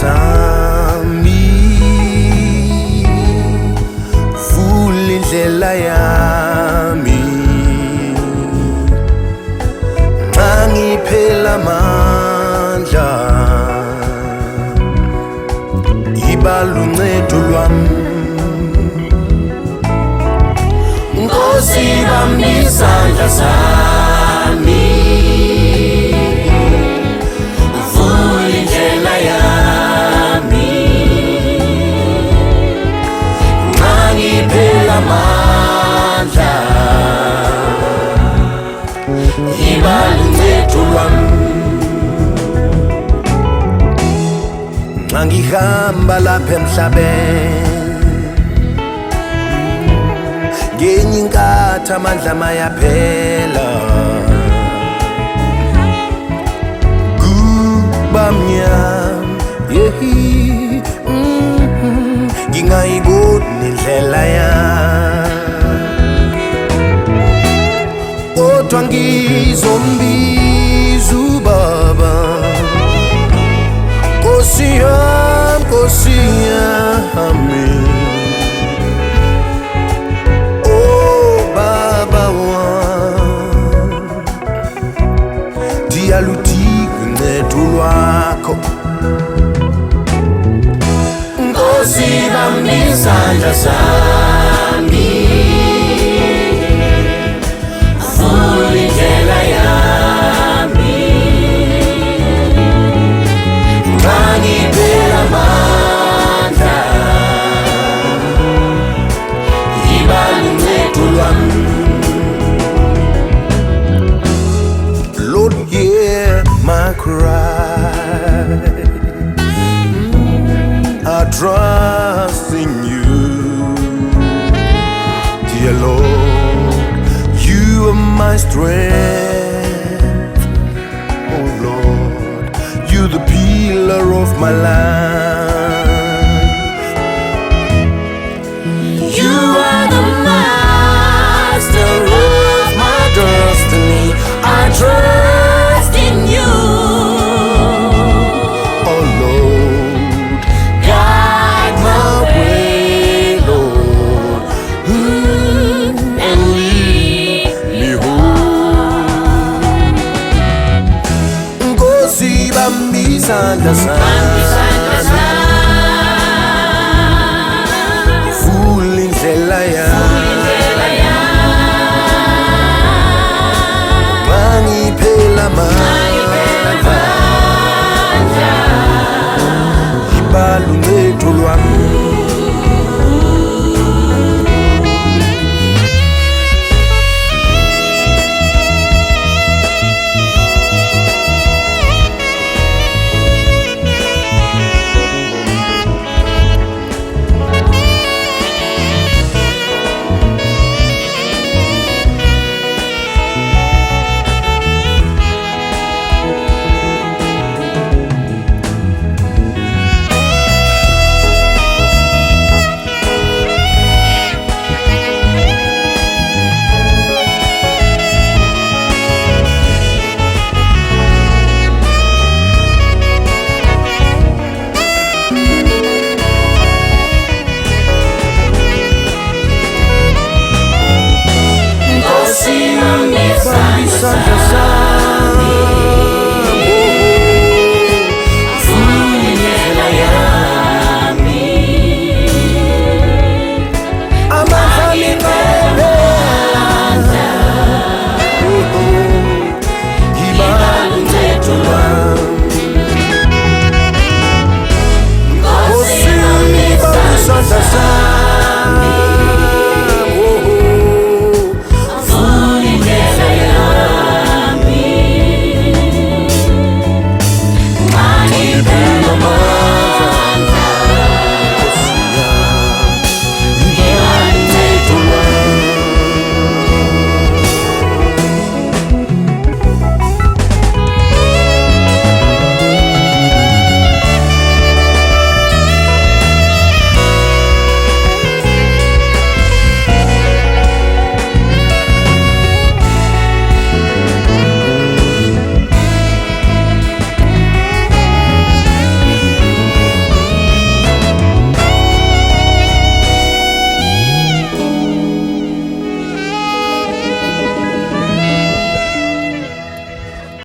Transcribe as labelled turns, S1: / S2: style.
S1: sami, vula indlela yami, nxa ngiphela amandla, iba luncedo lwami. Nkosi bamba isandla sami, vula indlela yami, nxa ngiphela amandla, iba luncedo lwami. Nxa ngihamba lapha emhlabeni, ngenye inkathi amandla mayaphela, kuba mnyama, ngingayiboni indlela yami, kodwa ngizombiza uBaba, Nkosi yami, Nkosi yami. Diyaludinga uncedo lwakho, Nkosi bamba isandla sami, vula indlela yami, nxa ngiphela amandla, iba luncedo lwami. Lord, hear my cry, I trust in you, dear Lord, you are my strength, oh Lord, you're the pillar of my life, you are the master of my destiny, I trust in you, oh Lord, guide my way, Lord, and lead me home. Nkosi bamba isandla sami.